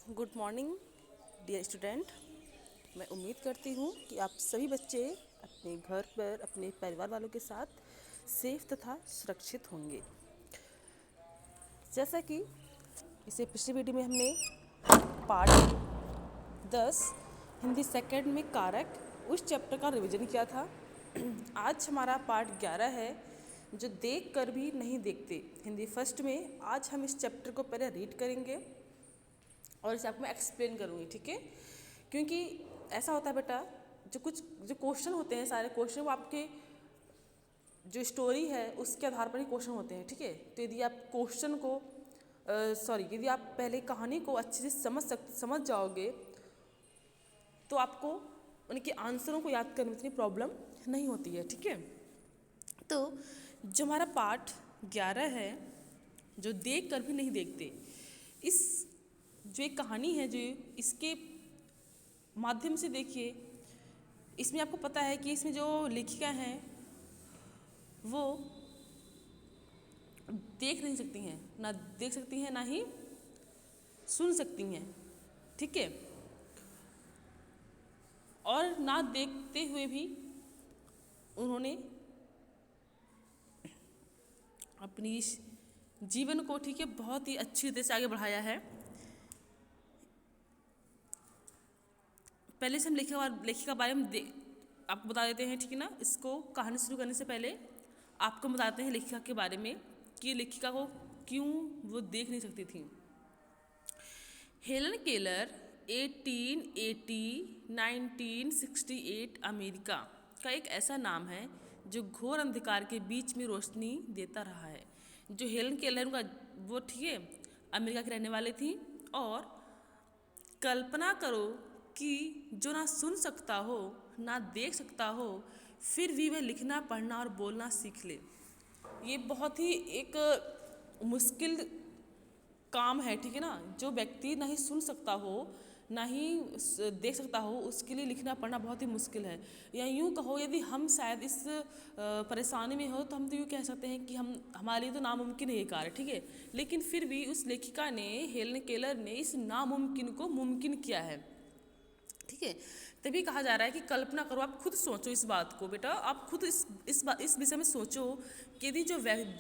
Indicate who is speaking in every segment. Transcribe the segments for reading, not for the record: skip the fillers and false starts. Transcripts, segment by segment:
Speaker 1: Good morning dear student. मैं उम्मीद करती हूँ कि आप सभी बच्चे अपने घर पर अपने परिवार वालों के साथ सेफ तथा सुरक्षित होंगे। जैसा कि इसे पिछली वीडियो में हमने पार्ट 10 हिंदी सेकंड में कारक उस चैप्टर का रिवीजन किया था। आज हमारा पार्ट 11 है जो देख कर भी नहीं देखते। हिंदी फर्स्ट में आज हम इस चैप्टर को पहले रीड करेंगे और इसे आपको मैं एक्सप्लेन करूँगी, ठीक है। क्योंकि ऐसा होता है बेटा, जो क्वेश्चन होते हैं, सारे क्वेश्चन वो आपके जो स्टोरी है उसके आधार पर ही क्वेश्चन होते हैं, ठीक है। तो यदि आप क्वेश्चन को यदि आप पहले कहानी को अच्छे से समझ जाओगे तो आपको उनके आंसरों को याद करने में इतनी प्रॉब्लम नहीं होती है, ठीक है। तो जो हमारा पार्ट 11 है जो देख कर भी नहीं देखते, इस जो एक कहानी है जो इसके माध्यम से देखिए, इसमें आपको पता है कि इसमें जो लेखिका हैं वो देख नहीं सकती हैं, ना देख सकती हैं ना ही सुन सकती हैं, ठीक है। और ना देखते हुए भी उन्होंने अपनी इस जीवन को, ठीक है, बहुत ही अच्छी तरह से आगे बढ़ाया है। पहले से हम लेखिका बारे में आपको बता देते हैं, ठीक है ना। इसको कहानी शुरू करने से पहले आपको बताते हैं लेखिका के बारे में कि लेखिका को क्यों वो देख नहीं सकती थी। हेलन केलर 1968 अमेरिका का एक ऐसा नाम है जो घोर अंधकार के बीच में रोशनी देता रहा है। जो हेलन केलर का वो, ठीक है, अमेरिका के रहने वाले थी। और कल्पना करो कि जो ना सुन सकता हो ना देख सकता हो फिर भी वह लिखना पढ़ना और बोलना सीख ले। ये बहुत ही एक मुश्किल काम है, ठीक है ना। जो व्यक्ति ना ही सुन सकता हो ना ही देख सकता हो उसके लिए लिखना पढ़ना बहुत ही मुश्किल है। या यूँ कहो, यदि हम शायद इस परेशानी में हो तो हम तो यूँ कह सकते हैं कि हमारे लिए तो नामुमकिन है ये कार्य, ठीक है। लेकिन फिर भी उस लेखिका ने, हेलन केलर ने, इस नामुमकिन को मुमकिन किया है, ठीक है। तभी कहा जा रहा है कि कल्पना करो, आप खुद सोचो इस बात को बेटा, आप खुद इस विषय में सोचो कि यदि जो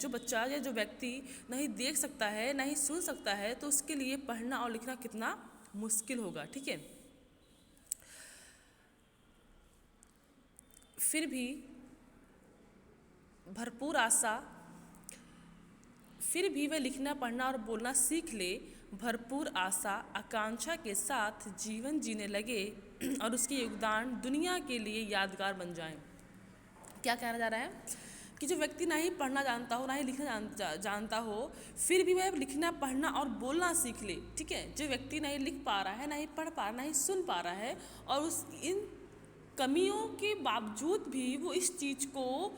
Speaker 1: बच्चा या जो व्यक्ति नहीं देख सकता है ना ही सुन सकता है तो उसके लिए पढ़ना और लिखना कितना मुश्किल होगा, ठीक है। फिर भी भरपूर आशा फिर भी वह लिखना पढ़ना और बोलना सीख ले, भरपूर आशा आकांक्षा के साथ जीवन जीने लगे और उसके योगदान दुनिया के लिए यादगार बन जाएं। क्या कहना जा रहा है कि जो व्यक्ति ना ही पढ़ना जानता हो ना ही लिखना जानता हो फिर भी वह लिखना पढ़ना और बोलना सीख ले, ठीक है। जो व्यक्ति नहीं लिख पा रहा है, ना ही पढ़ पा रहा, ना ही सुन पा रहा है और उस इन कमियों के बावजूद भी वो इस चीज़ को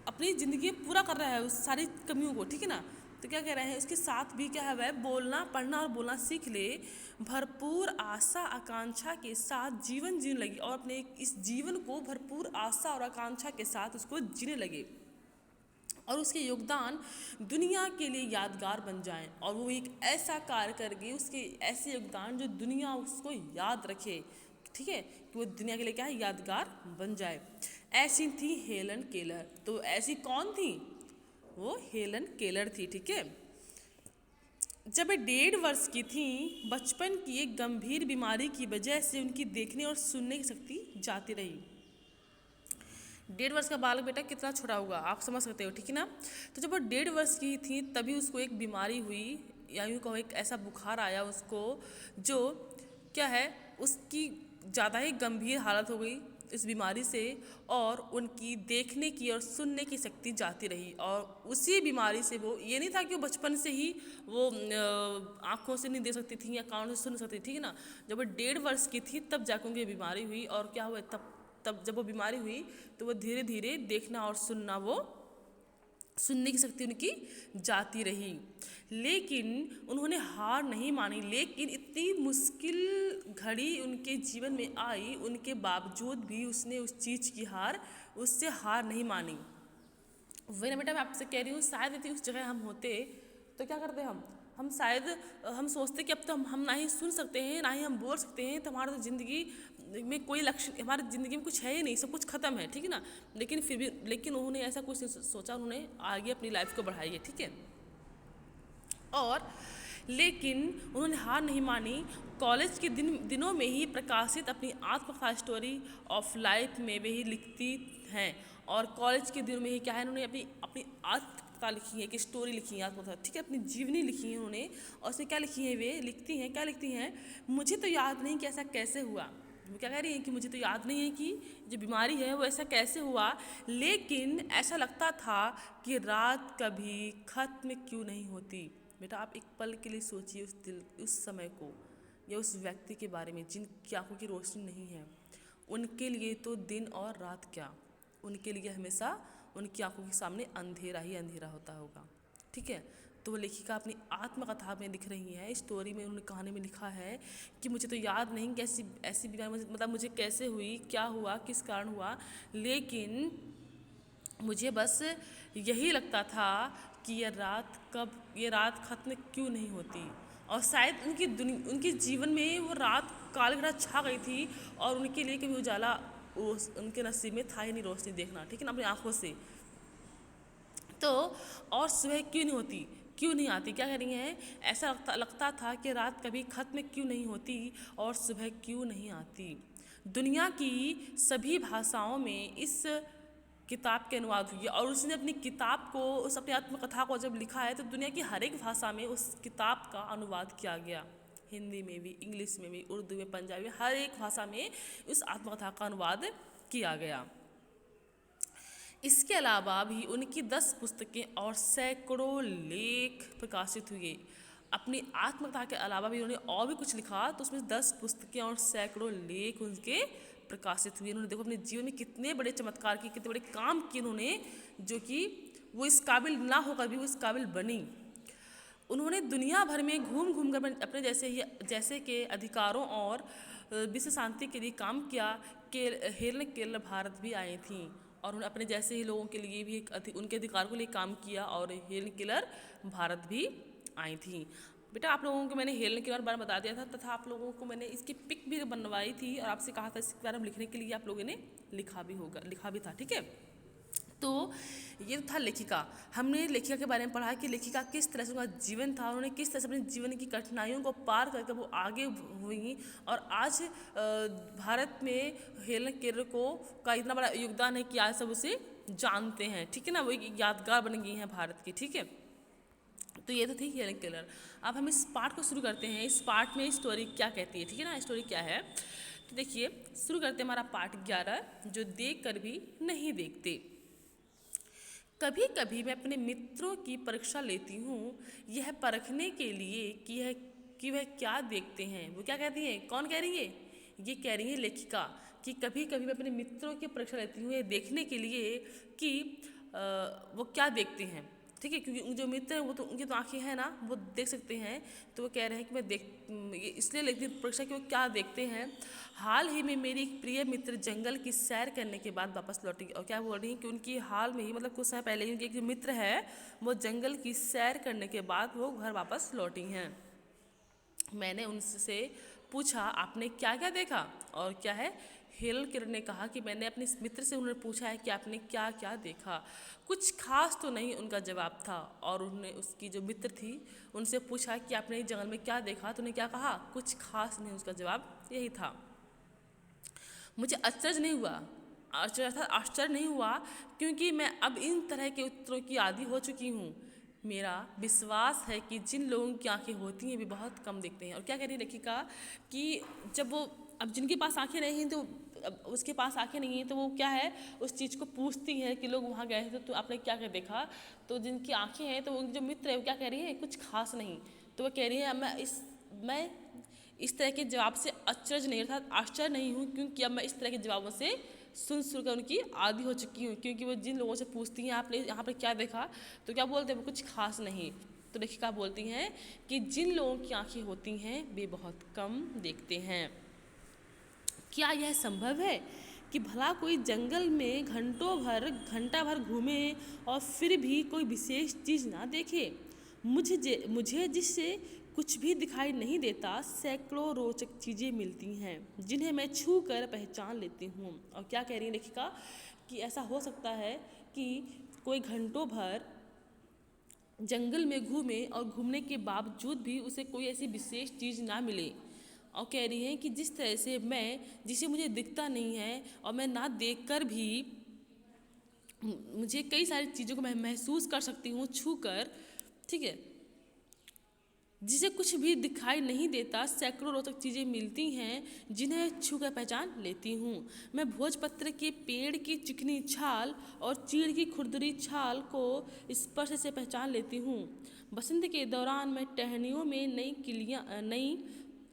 Speaker 1: अपनी ज़िंदगी में पूरा कर रहा है, उस सारी कमियों को, ठीक है ना। तो क्या कह रहे हैं, इसके साथ भी क्या है, वह बोलना पढ़ना और बोलना सीख ले, भरपूर आशा आकांक्षा के साथ जीवन जीने लगी और अपने इस जीवन को भरपूर आशा और आकांक्षा के साथ उसको जीने लगे और उसके योगदान दुनिया के लिए यादगार बन जाएं। और वो एक ऐसा कार्य करके उसके ऐसे योगदान जो दुनिया उसको याद रखे, ठीक है, कि वो दुनिया के लिए क्या है, यादगार बन जाए। ऐसी थी हेलन केलर। तो ऐसी कौन थी, वो हेलन केलर थी, ठीक है। जब वे 1.5 वर्ष की थी, बचपन की एक गंभीर बीमारी की वजह से उनकी देखने और सुनने की शक्ति जाती रही। 1.5 वर्ष का बालक बेटा कितना छोटा होगा आप समझ सकते हो, ठीक है ना। तो जब वो 1.5 वर्ष की थी तभी उसको एक बीमारी हुई, या यूँ कहो एक ऐसा बुखार आया उसको जो क्या है, उसकी ज़्यादा ही गंभीर हालत हो गई इस बीमारी से और उनकी देखने की और सुनने की शक्ति जाती रही। और उसी बीमारी से वो, ये नहीं था कि वो बचपन से ही वो आँखों से नहीं देख सकती थी या कानों से सुन सकती थी, ठीक है ना। जब वो 1.5 वर्ष की थी तब जाकर उनकी बीमारी हुई और क्या हुआ, तब जब वो बीमारी हुई तो वो धीरे धीरे देखना और सुनने की शक्ति उनकी जाती रही। लेकिन उन्होंने हार नहीं मानी। लेकिन इतनी मुश्किल घड़ी उनके जीवन में आई, उनके बावजूद भी उसने उस चीज़ की उससे हार नहीं मानी। वही ना बेटा, मैं आपसे कह रही हूँ, शायद यदि उस जगह हम होते तो क्या करते हैं हम शायद हम सोचते कि अब तो हम ना ही सुन सकते हैं ना ही हम बोल सकते हैं, तो हमारा तो ज़िंदगी में कोई लक्ष्य, हमारी ज़िंदगी में कुछ है ही नहीं, सब कुछ ख़त्म है, ठीक है ना। लेकिन फिर भी उन्होंने ऐसा कुछ नहीं सोचा, उन्होंने आगे अपनी लाइफ को बढ़ाई है, ठीक है। और लेकिन उन्होंने हार नहीं मानी। कॉलेज के दिनों में ही प्रकाशित अपनी आत्मकथा स्टोरी ऑफ लाइफ में वे ही लिखती हैं। और कॉलेज के दिनों में ही क्या है, उन्होंने अपनी अपनी आत्मकथा लिखी है, एक स्टोरी लिखी है, आत्मकथा, ठीक है, अपनी जीवनी लिखी है उन्होंने। और उसमें क्या लिखी है, वे लिखती हैं, क्या लिखती हैं, मुझे तो याद नहीं कि ऐसा कैसे हुआ। वो क्या कह रही है कि मुझे तो याद नहीं है कि जो बीमारी है वो ऐसा कैसे हुआ, लेकिन ऐसा लगता था कि रात कभी ख़त्म क्यों नहीं होती। बेटा आप एक पल के लिए सोचिए उस समय को, या उस व्यक्ति के बारे में जिनकी आंखों की रोशनी नहीं है। उनके लिए तो दिन और रात क्या, उनके लिए हमेशा उनकी आंखों के सामने अंधेरा ही अंधेरा होता होगा, ठीक है। तो वो लेखिका अपनी आत्मकथा में लिख रही है, स्टोरी में उन्होंने कहानी में लिखा है कि मुझे तो याद नहीं कि ऐसी बीमारी मतलब मुझे कैसे हुई, क्या हुआ, किस कारण हुआ, लेकिन मुझे बस यही लगता था कि ये रात ख़त्म क्यों नहीं होती। और शायद उनके जीवन में वो रात काली ग्रह छा गई थी, और उनके लिए कभी उजाला उनके नसीब में था ही नहीं, रोशनी देखना, ठीक है ना, अपनी आँखों से। तो और सुबह क्यों नहीं होती, क्यों नहीं आती, क्या कह रही हैं, ऐसा लगता था कि रात कभी ख़त्म क्यों नहीं होती और सुबह क्यों नहीं आती। दुनिया की सभी भाषाओं में इस किताब के अनुवाद हुई है, और उसने अपनी किताब को, उस अपनी आत्मकथा को जब लिखा है तो दुनिया की हर एक भाषा में उस किताब का अनुवाद किया गया, हिंदी में भी, इंग्लिश में भी, उर्दू में, पंजाबी में, हर एक भाषा में उस आत्मकथा का अनुवाद किया गया। इसके अलावा भी उनकी 10 पुस्तकें और सैकड़ों लेख प्रकाशित हुए। अपनी आत्मकथा के अलावा भी उन्होंने और भी कुछ लिखा, तो उसमें 10 पुस्तकें और सैकड़ों लेख उनके प्रकाशित हुए। उन्होंने देखो अपने जीवन में कितने बड़े चमत्कार किए, कितने बड़े काम किए उन्होंने, जो कि वो इस काबिल ना होकर भी वो इस काबिल बनी। उन्होंने दुनिया भर में घूम घूम कर अपने जैसे के अधिकारों और विश्व शांति के लिए काम किया। हेलन केलर भारत भी आई थी, और उन्होंने अपने जैसे ही लोगों के लिए भी उनके अधिकार के लिए काम किया, और हेलन केलर भारत भी आई थी। बेटा आप लोगों को मैंने हेलन केलर बारे में बता दिया था, तथा आप लोगों को मैंने इसकी पिक भी बनवाई थी, और आपसे कहा था इसके बारे में लिखने के लिए, आप लोगों ने लिखा भी था, ठीक है। तो ये था लेखिका। हमने लेखिका के बारे में पढ़ा कि लेखिका किस तरह से उनका जीवन था, उन्होंने किस तरह से अपने जीवन की कठिनाइयों को पार करके वो आगे हुई, और आज भारत में हेलन केलर का इतना बड़ा योगदान है कि आज सब उसे जानते हैं, ठीक है ना, वो एक यादगार बन गई हैं भारत की, ठीक है। तो ये तो थी हेलन केलर। अब हम इस पार्ट को शुरू करते हैं। इस पार्ट में स्टोरी क्या कहती है, ठीक है ना, स्टोरी क्या है, तो देखिए शुरू करते हैं हमारा पार्ट 11, जो देख कर भी नहीं देखते। कभी कभी मैं अपने मित्रों की परीक्षा लेती हूँ, यह परखने के लिए कि वह क्या देखते हैं। वो क्या कहती है, कौन कह रही है, ये कह रही है लेखिका, कि कभी कभी मैं अपने मित्रों की परीक्षा लेती हूँ, यह देखने के लिए कि वो क्या देखते हैं, ठीक है, क्योंकि जो मित्र हैं वो तो उनकी तो आँखें हैं ना, वो देख सकते हैं। तो वो कह रहे हैं कि मैं इसलिए लेती हूँ परीक्षा कि वो क्या देखते हैं। हाल ही में मेरी एक प्रिय मित्र जंगल की सैर करने के बाद वापस लौटी, और क्या बोल रही हैं कि उनकी हाल में ही मतलब कुछ समय पहले ही उनकी एक जो मित्र है वो जंगल की सैर करने के बाद वो घर वापस लौटी हैं। मैंने उनसे पूछा आपने क्या क्या देखा, और क्या है, हेलन केलर ने कहा कि मैंने अपने मित्र से उन्होंने पूछा है कि आपने क्या क्या देखा। कुछ खास तो नहीं, उनका जवाब था। और उन्होंने उसकी जो मित्र थी उनसे पूछा कि आपने जंगल में क्या देखा, तो उन्हें क्या कहा, कुछ खास नहीं, उसका जवाब यही था। मुझे आश्चर्य नहीं हुआ, क्योंकि मैं अब इन तरह के उत्तरों की आदी हो चुकी हूँ। मेरा विश्वास है कि जिन लोगों की आंखें होती हैं वे बहुत कम देखते हैं। और क्या कह रही लेखिका कि जब वो अब जिनके पास आंखें नहीं हैं, तो उसके पास आंखें नहीं हैं, तो वो क्या है उस चीज़ को पूछती है कि लोग वहाँ गए थे तो आपने क्या क्या देखा। तो जिनकी आंखें हैं तो उनके जो मित्र है वो क्या कह रही है, कुछ खास नहीं। तो वो कह रही है मैं इस तरह के जवाब से आश्चर्य नहीं हूँ, क्योंकि अब मैं इस तरह के जवाबों से सुन कर उनकी आदी हो चुकी हूँ। क्योंकि वो जिन लोगों से पूछती हैं आपने यहाँ पर क्या देखा, तो क्या बोलते हैं, वो कुछ खास नहीं। तो लेखिका बोलती हैं कि जिन लोगों की आंखें होती हैं वे बहुत कम देखते हैं। क्या यह संभव है कि भला कोई जंगल में घंटा भर घूमे और फिर भी कोई विशेष चीज़ ना देखे। मुझे जिससे कुछ भी दिखाई नहीं देता, सैकड़ों रोचक चीज़ें मिलती हैं जिन्हें मैं छू कर पहचान लेती हूँ। और क्या कह रही है लेखिका कि ऐसा हो सकता है कि कोई घंटों भर जंगल में घूमे और घूमने के बावजूद भी उसे कोई ऐसी विशेष चीज़ ना मिले। और कह रही है कि जिस तरह से मैं, जिसे मुझे दिखता नहीं है और मैं ना देख कर भी मुझे कई सारी चीज़ों को मैं महसूस कर सकती हूँ छू कर, ठीक है, जिसे कुछ भी दिखाई नहीं देता, सैकड़ों रोचक चीज़ें मिलती हैं जिन्हें छू कर पहचान लेती हूँ। मैं भोजपत्र के पेड़ की चिकनी छाल और चीड़ की खुरदरी छाल को स्पर्श से पहचान लेती हूँ। बसंत के दौरान मैं टहनियों में नई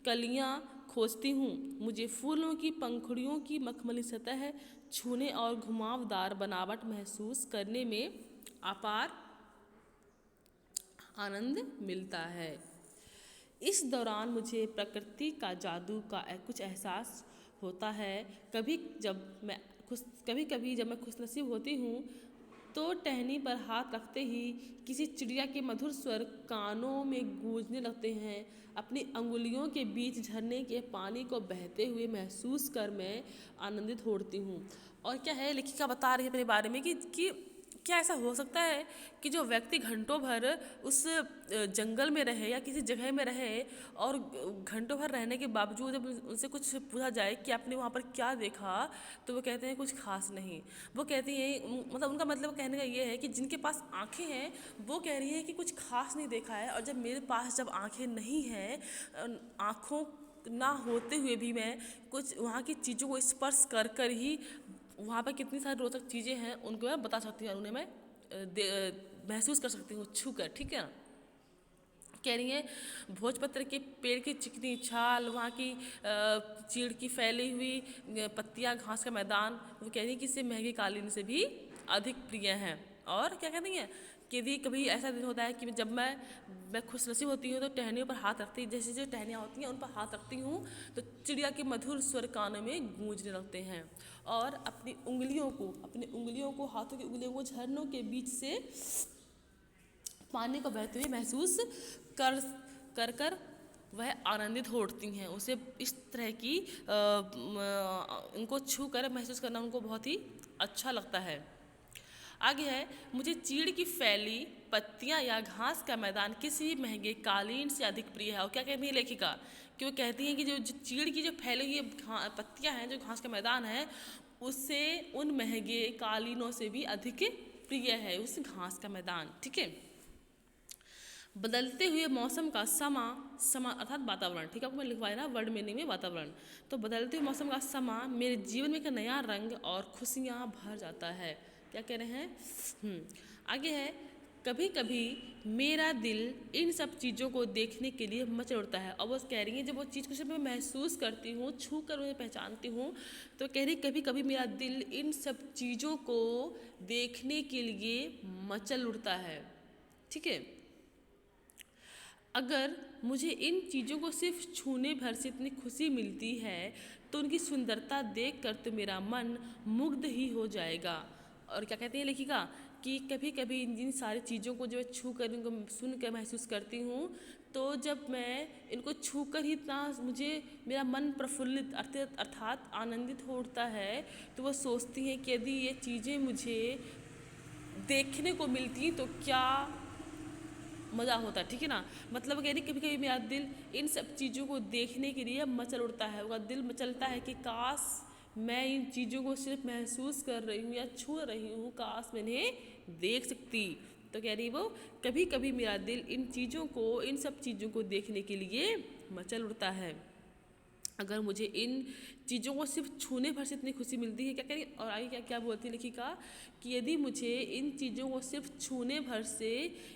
Speaker 1: कलियाँ खोजती हूँ। मुझे फूलों की पंखुड़ियों की मखमली सतह छूने और घुमावदार बनावट महसूस करने में अपार आनंद मिलता है। इस दौरान मुझे प्रकृति का जादू का कुछ एहसास होता है। कभी कभी जब मैं खुशनसीब होती हूँ तो टहनी पर हाथ रखते ही किसी चिड़िया के मधुर स्वर कानों में गूंजने लगते हैं। अपनी अंगुलियों के बीच झरने के पानी को बहते हुए महसूस कर मैं आनंदित होती हूँ। और क्या है, लेखिका बता रही है अपने बारे में कि क्या ऐसा हो सकता है कि जो व्यक्ति घंटों भर उस जंगल में रहे या किसी जगह में रहे और घंटों भर रहने के बावजूद जब उनसे कुछ पूछा जाए कि आपने वहाँ पर क्या देखा, तो वो कहते हैं कुछ खास नहीं। वो कहती हैं, मतलब उनका मतलब कहने का ये है कि जिनके पास आंखें हैं वो कह रही हैं कि कुछ खास नहीं देखा है, और जब मेरे पास जब आंखें नहीं हैं, आँखों ना होते हुए भी मैं कुछ वहाँ की चीज़ों को स्पर्श कर कर ही वहाँ पर कितनी सारी रोचक चीज़ें हैं उनको मैं बता सकती हूँ और उन्हें मैं महसूस कर सकती हूँ छू कर, ठीक है ना। कह रही हैं भोजपत्र के पेड़ की चिकनी छाल, वहाँ की चीड़ की फैली हुई पत्तियाँ, घास का मैदान, वो कह रही हैं कि इससे महंगे कालीन से भी अधिक प्रिय हैं। और क्या कहती हैं कि यदि कभी ऐसा दिन होता है कि जब मैं खुशनसीब होती हूँ तो टहनियों पर हाथ रखती, जैसे जो टहनियाँ होती हैं उन पर हाथ रखती हूँ तो चिड़िया के मधुर स्वर कानों में गूंजने लगते हैं। और अपनी उंगलियों को हाथों की उंगलियों को झरनों के बीच से पानी को बहते हुए महसूस कर कर कर वह आनंदित हो उठती हैं। उसे इस तरह की उनको छू कर महसूस करना उनको बहुत ही अच्छा लगता है। आगे है, मुझे चीड़ की फैली पत्तियां या घास का मैदान किसी महंगे कालीन से अधिक प्रिय है। और क्या कहती है लेखिका कि वो कहती हैं कि जो चीड़ की जो फैली हुई पत्तियां हैं, जो घास का मैदान है, उससे उन महंगे कालीनों से भी अधिक प्रिय है उस घास का मैदान, ठीक है। बदलते हुए मौसम का समा अर्थात वातावरण, ठीक है, आपको मैं लिखवाया ना वर्ड मीनिंग में वातावरण। तो बदलते हुए मौसम का समा मेरे जीवन में एक नया रंग और खुशियाँ भर जाता है। क्या कह रहे हैं? आगे है, कभी कभी मेरा दिल इन सब चीज़ों को देखने के लिए मचल उठता है। और वो कह रही है जब वो चीज़ को सिर्फ मैं महसूस करती हूँ, छू कर उन्हें पहचानती हूँ, तो कह रही कभी कभी मेरा दिल इन सब चीज़ों को देखने के लिए मचल उठता है, ठीक है। अगर मुझे इन चीज़ों को सिर्फ छूने भर से इतनी खुशी मिलती है तो उनकी सुंदरता देखकर तो मेरा मन मुग्ध ही हो जाएगा। और क्या कहती है लेखिका कि कभी कभी इन सारी चीज़ों को जब छू कर इनको सुन कर महसूस करती हूँ, तो जब मैं इनको छू कर ही इतना मुझे मेरा मन प्रफुल्लित अर्थात आनंदित हो उठता है, तो वो सोचती हैं कि यदि ये चीज़ें मुझे देखने को मिलती तो क्या मज़ा होता, ठीक है ना। मतलब कह रही कभी कभी मेरा दिल इन सब चीज़ों को देखने के लिए मचल उठता है, उसका दिल मचलता है कि काश मैं इन चीज़ों को सिर्फ महसूस कर रही हूँ या छू रही हूँ, काश मैं इन्हें देख सकती। तो कह रही वो कभी कभी मेरा दिल इन सब चीज़ों को देखने के लिए मचल उठता है। अगर मुझे इन चीज़ों को सिर्फ छूने भर से इतनी खुशी मिलती है, क्या करें। और आगे क्या क्या बोलती है लेखिका कि यदि मुझे इन चीज़ों को सिर्फ छूने भर से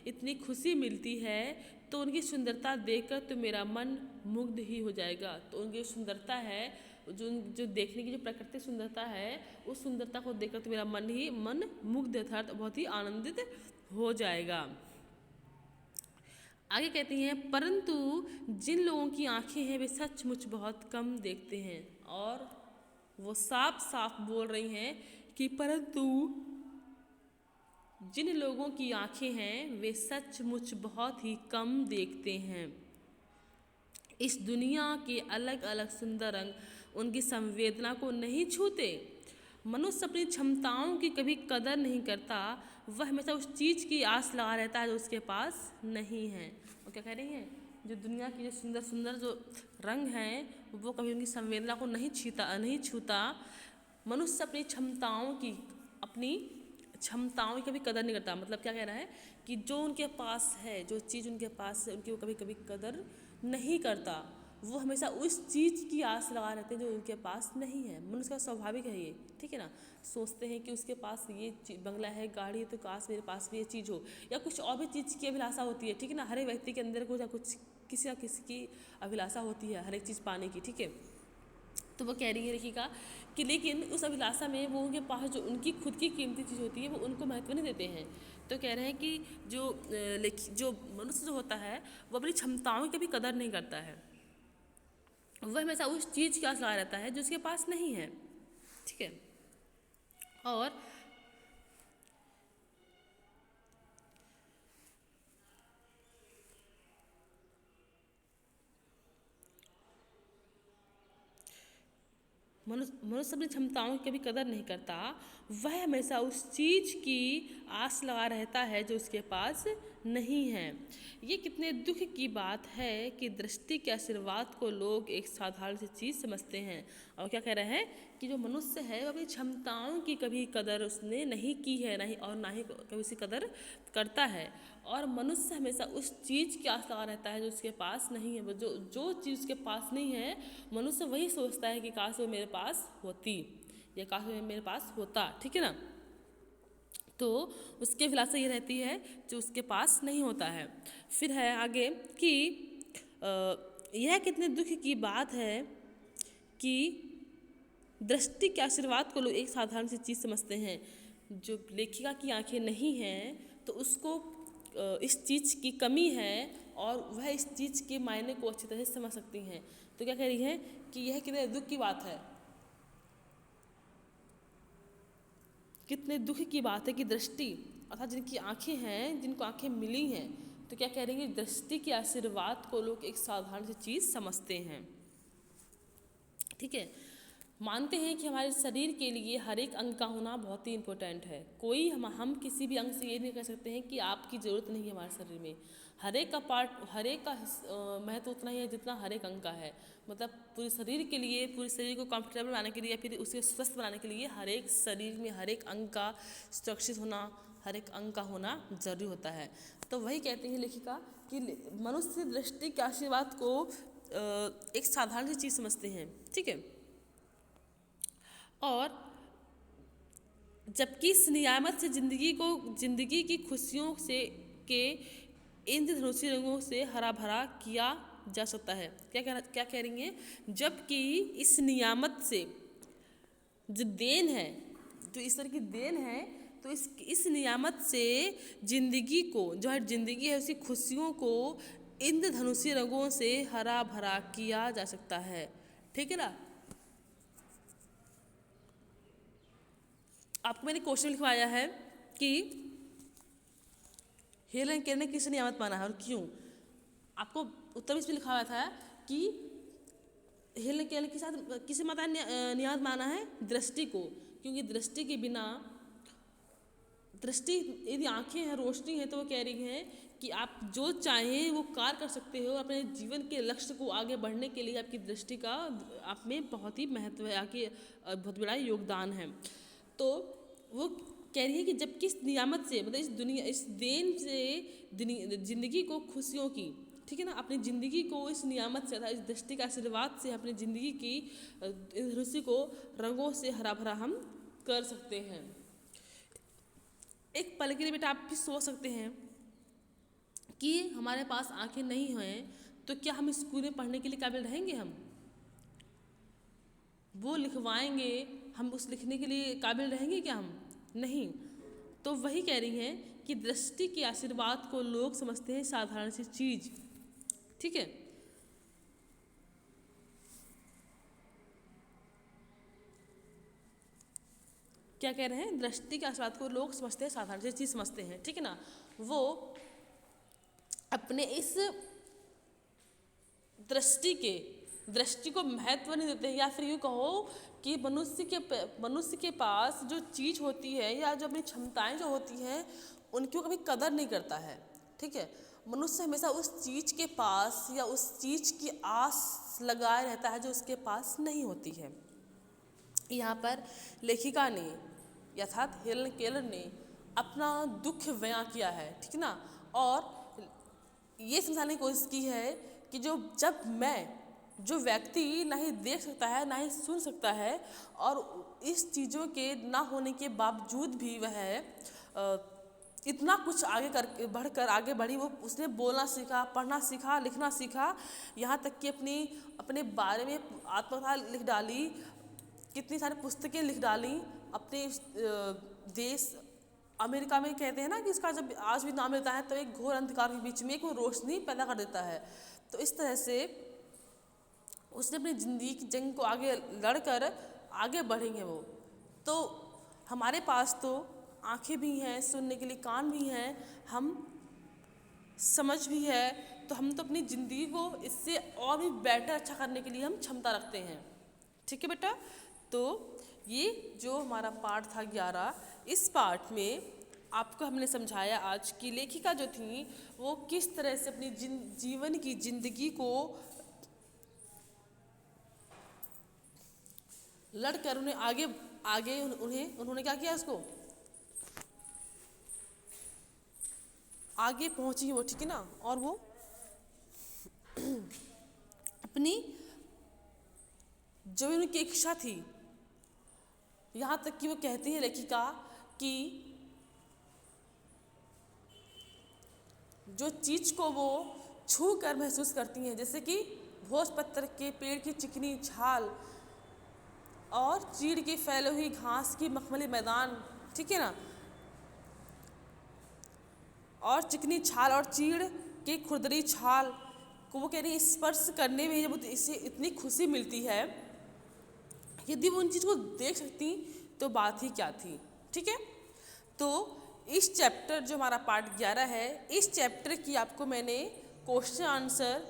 Speaker 1: इतनी खुशी मिलती है तो उनकी सुंदरता देखकर तो मेरा मन मुग्ध ही हो जाएगा। तो उनकी सुंदरता है जो देखने की जो प्राकृतिक सुंदरता है, उस सुंदरता को देखकर तो मेरा मन मुग्ध अर्थात बहुत ही आनंदित हो जाएगा। आगे कहती हैं, परंतु जिन लोगों की आंखें हैं वे सचमुच बहुत कम देखते हैं। और वो साफ साफ बोल रही हैं कि परंतु जिन लोगों की आंखें हैं वे सचमुच बहुत ही कम देखते हैं। इस दुनिया के अलग अलग सुंदर रंग उनकी संवेदना को नहीं छूते। मनुष्य अपनी क्षमताओं की कभी कदर नहीं करता, वह हमेशा उस चीज़ की आस लगा रहता है जो उसके पास नहीं है। और क्या कह रही हैं, जो दुनिया की जो सुंदर सुंदर जो रंग हैं वो कभी उनकी संवेदना को नहीं छूता। मनुष्य अपनी क्षमताओं की कभी कदर नहीं करता। मतलब क्या कह रहा है कि जो उनके पास है, जो चीज़ उनके पास है, उनकी वो कभी कभी कदर नहीं करता। वो हमेशा उस चीज़ की आस लगा रहते हैं जो उनके पास नहीं है। मनुष्य का स्वाभाविक है ये, ठीक है ना। सोचते हैं कि उसके पास ये बंगला है, गाड़ी है, तो काश मेरे पास भी ये चीज़ हो, या कुछ और भी चीज़ की अभिलाषा होती है, ठीक है ना। हर एक व्यक्ति के अंदर कुछ ना कुछ किसी ना किसी की अभिलाषा होती है हर एक चीज़ पाने की, ठीक है। तो वो कह रही है देखिएगा कि लेकिन उस अभिलाषा में वो उनके पास जो उनकी खुद की कीमती चीज़ होती है वो उनको महत्व नहीं देते हैं। तो कह रहे हैं कि जो मनुष्य जो होता है वो अपनी क्षमताओं की कभी कदर नहीं करता है। वह हमेशा उस चीज़ की आस लगा रहता है जो उसके पास नहीं है, ठीक है। और मनुष्य अपनी क्षमताओं की कभी कदर नहीं करता, वह हमेशा उस चीज़ की आस लगा रहता है जो उसके पास नहीं है। ये कितने दुख की बात है कि दृष्टि के आशीर्वाद को लोग एक साधारण सी चीज़ समझते हैं। और क्या कह रहे हैं कि जो मनुष्य है वो अपनी क्षमताओं की कभी कदर उसने नहीं की है, ना ही कभी उसकी कदर करता है। और मनुष्य हमेशा उस चीज़ की आस लगा रहता है जो उसके पास नहीं है। वो जो चीज़ उसके पास नहीं है, मनुष्य वही सोचता है कि काश वो मेरे पास होती, या काश वो मेरे पास होता, ठीक है ना। तो उसकी अभिलाषा ये रहती है जो उसके पास नहीं होता है। फिर है आगे कि यह कितने दुख की बात है कि दृष्टि के आशीर्वाद को लोग एक साधारण सी चीज़ समझते हैं। जो लेखिका की आंखें नहीं हैं तो उसको इस चीज़ की कमी है और वह इस चीज़ के मायने को अच्छी तरह से समझ सकती हैं। तो क्या कह रही है कि यह कितने दुख की बात है, कितने दुख की बात है कि दृष्टि अर्थात जिनकी आंखें हैं, जिनको आंखें मिली हैं, तो क्या कह रही है, दृष्टि के आशीर्वाद को लोग एक साधारण सी चीज़ समझते हैं, ठीक है। मानते हैं कि हमारे शरीर के लिए हर एक अंग का होना बहुत ही इम्पोर्टेंट है। कोई हम किसी भी अंग से ये नहीं कह सकते हैं कि आपकी ज़रूरत नहीं है हमारे शरीर में। हर एक का पार्ट, हर एक का महत्व उतना ही है जितना हर एक अंग का है। मतलब पूरे शरीर के लिए, पूरे शरीर को कंफर्टेबल बनाने के लिए या फिर उसे स्वस्थ बनाने के लिए हर एक शरीर में हर एक अंग का सुरक्षित होना, हर एक अंग का होना जरूरी होता है। तो वही कहते हैं लेखिका कि मनुष्य दृष्टि के आशीर्वाद को एक साधारण सी चीज़ समझते हैं, ठीक है। और जबकि इस नियामत से जिंदगी की खुशियों से के इंद्रधनुषी रंगों से हरा भरा किया जा सकता है। क्या कह रही हैं, जबकि इस नियामत से जो देन है, जो ईश्वर की देन है, तो इस नियामत से जिंदगी को, जो है जिंदगी है, उसकी खुशियों को इंद्रधनुषी रंगों से हरा भरा किया जा सकता है, ठीक है ना। आपको मैंने क्वेश्चन लिखवाया है कि हेलन केयर ने किस नियामत माना है और क्यों। आपको उत्तर इसमें लिखा हुआ था कि हेलन केयर के साथ किसे माता नियामत माना है, दृष्टि को। क्योंकि दृष्टि के बिना, दृष्टि यदि आंखें हैं, रोशनी है, तो वो कह रही हैं कि आप जो चाहें वो कार्य कर सकते हो। अपने जीवन के लक्ष्य को आगे बढ़ने के लिए आपकी दृष्टि का आप में बहुत ही महत्व है, आपकी बहुत बड़ा योगदान है। तो वो कह रही है कि जबकि इस नियामत से, मतलब इस देन से जिंदगी को खुशियों की, ठीक है ना, अपनी ज़िंदगी को इस नियामत से अर्थात इस दृष्टि का आशीर्वाद से अपनी ज़िंदगी की रुचि को रंगों से हरा भरा हम कर सकते हैं। एक पल के लिए बेटा आप भी सोच सकते हैं कि हमारे पास आंखें नहीं हैं तो क्या हम स्कूल में पढ़ने के लिए काबिल रहेंगे। हम वो लिखवाएंगे, हम उस लिखने के लिए काबिल रहेंगे क्या, हम नहीं। तो वही कह रही हैं कि दृष्टि के आशीर्वाद को लोग समझते हैं साधारण सी चीज़, ठीक है। क्या कह रहे हैं, दृष्टि के आशीर्वाद को लोग समझते हैं साधारण सी चीज़ समझते हैं, ठीक है ना। वो अपने इस दृष्टि को महत्व नहीं देते हैं, या फिर यूँ कहो कि मनुष्य के पास जो चीज़ होती है या जो अपनी क्षमताएं जो होती हैं उनकी वो कभी कदर नहीं करता है, ठीक है। मनुष्य हमेशा उस चीज़ के पास या उस चीज़ की आस लगाए रहता है जो उसके पास नहीं होती है। यहाँ पर लेखिका ने अर्थात हेलन केलर ने अपना दुख बयां किया है, ठीक है ना, और ये समझाने की कोशिश की है कि जो व्यक्ति ना ही देख सकता है ना ही सुन सकता है और इस चीज़ों के ना होने के बावजूद भी वह इतना कुछ बढ़कर आगे बढ़ी, वो उसने बोलना सीखा, पढ़ना सीखा, लिखना सीखा, यहाँ तक कि अपने बारे में आत्मकथा लिख डाली, कितनी सारी पुस्तकें लिख डाली। अपने देश अमेरिका में कहते हैं ना कि इसका जब आज भी नाम लेता है तो एक घोर अंधकार के बीच में एक वो रोशनी पैदा कर देता है। तो इस तरह से उसने अपनी ज़िंदगी की जंग को आगे लड़कर आगे बढ़ेंगे वो। तो हमारे पास तो आंखें भी हैं, सुनने के लिए कान भी हैं, हम समझ भी है, तो हम तो अपनी ज़िंदगी को इससे और भी बेटर अच्छा करने के लिए हम क्षमता रखते हैं, ठीक है बेटा। तो ये जो हमारा पाठ था 11, इस पाठ में आपको हमने समझाया आज की लेखिका जो थी वो किस तरह से अपनी जीवन की जिंदगी को लड़कर उन्होंने क्या किया, उसको आगे पहुंची वो, ठीक है ना। और वो अपनी जो उनकी इच्छा थी, यहाँ तक कि वो कहती है लेखिका कि जो चीज़ को वो छू कर महसूस करती हैं, जैसे कि भोजपत्र के पेड़ की चिकनी छाल और चीड़ की फैली हुई घास की मखमली मैदान, ठीक है ना, और चिकनी छाल और चीड़ की खुरदरी छाल को वो कह रही है स्पर्श करने में जब इसे इतनी खुशी मिलती है, यदि वो उन चीज़ को देख सकती तो बात ही क्या थी, ठीक है। तो इस चैप्टर जो हमारा पार्ट 11 है, इस चैप्टर की आपको मैंने क्वेश्चन आंसर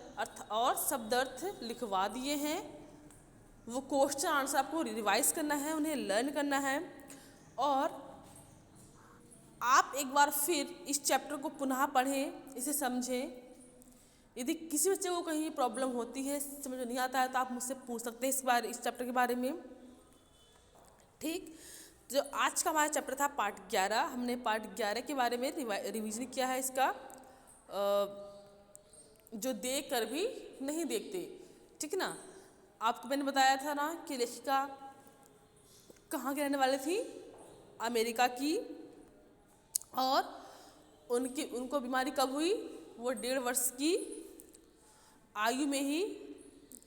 Speaker 1: और शब्द अर्थ लिखवा दिए हैं। वो क्वेश्चन आंसर आपको रिवाइज करना है, उन्हें लर्न करना है, और आप एक बार फिर इस चैप्टर को पुनः पढ़ें, इसे समझें। यदि किसी बच्चे को कहीं प्रॉब्लम होती है, समझ में नहीं आता है, तो आप मुझसे पूछ सकते हैं इस चैप्टर के बारे में, ठीक। जो आज का हमारा चैप्टर था पार्ट 11, हमने पार्ट 11 के बारे में रिवीजन किया है इसका, जो देख कर भी नहीं देखते, ठीक है ना। आपको मैंने बताया था ना कि लेखिका कहाँ के रहने वाले थी, अमेरिका की, और उनको बीमारी कब हुई, वो 1.5 वर्ष की आयु में ही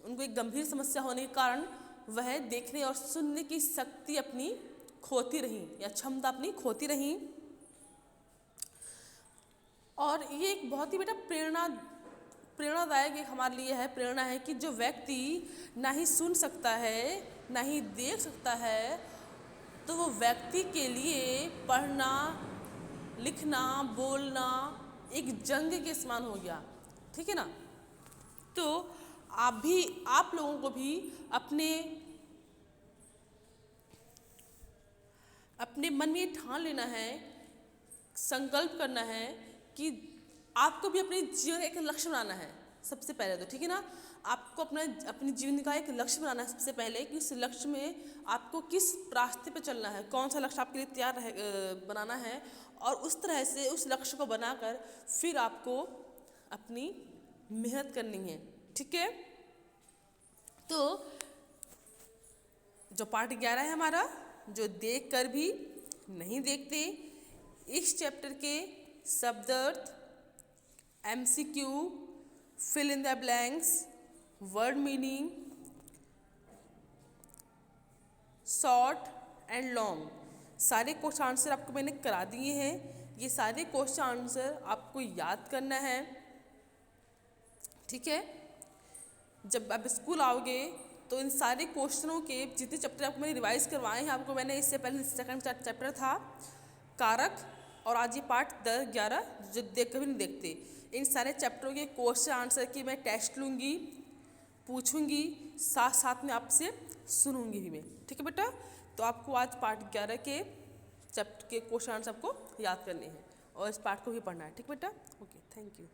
Speaker 1: उनको एक गंभीर समस्या होने के कारण वह देखने और सुनने की शक्ति अपनी खोती रही या क्षमता अपनी खोती रही। और ये एक बहुत ही बेटा प्रेरणादायक एक हमारे लिए है, प्रेरणा है कि जो व्यक्ति ना ही सुन सकता है ना ही देख सकता है, तो वो व्यक्ति के लिए पढ़ना, लिखना, बोलना एक जंग के समान हो गया, ठीक है ना। तो आप लोगों को भी अपने मन में ये ठान लेना है, संकल्प करना है कि आपको भी अपने जीवन का एक लक्ष्य बनाना है सबसे पहले तो, ठीक है ना। आपको अपने जीवन का एक लक्ष्य बनाना है सबसे पहले, कि उस लक्ष्य में आपको किस रास्ते पे चलना है, कौन सा लक्ष्य आपके लिए बनाना है, और उस तरह से उस लक्ष्य को बनाकर फिर आपको अपनी मेहनत करनी है, ठीक है। तो जो पार्ट 11 है हमारा, जो देख कर भी नहीं देखते, इस चैप्टर के शब्द अर्थ, MCQ, fill in the blanks, word meaning, short and long, सारे क्वेश्चन आंसर आपको मैंने करा दिए हैं। ये सारे क्वेश्चन आंसर आपको याद करना है, ठीक है। जब आप स्कूल आओगे तो इन सारे क्वेश्चनों के जितने चैप्टर आपको मैंने रिवाइज करवाए हैं, आपको मैंने इससे पहले सेकंड चैप्टर था कारक, और आज ये पार्ट 10-11 जो कभी नहीं देखते, इन सारे चैप्टरों के क्वेश्चन आंसर की मैं टेस्ट लूँगी, पूछूंगी, साथ साथ में आपसे सुनूंगी भी मैं। ठीक है बेटा, तो आपको आज पार्ट 11 के चैप्टर के क्वेश्चन आंसर आपको याद करने हैं और इस पार्ट को भी पढ़ना है। ठीक बेटा, ओके, थैंक यू।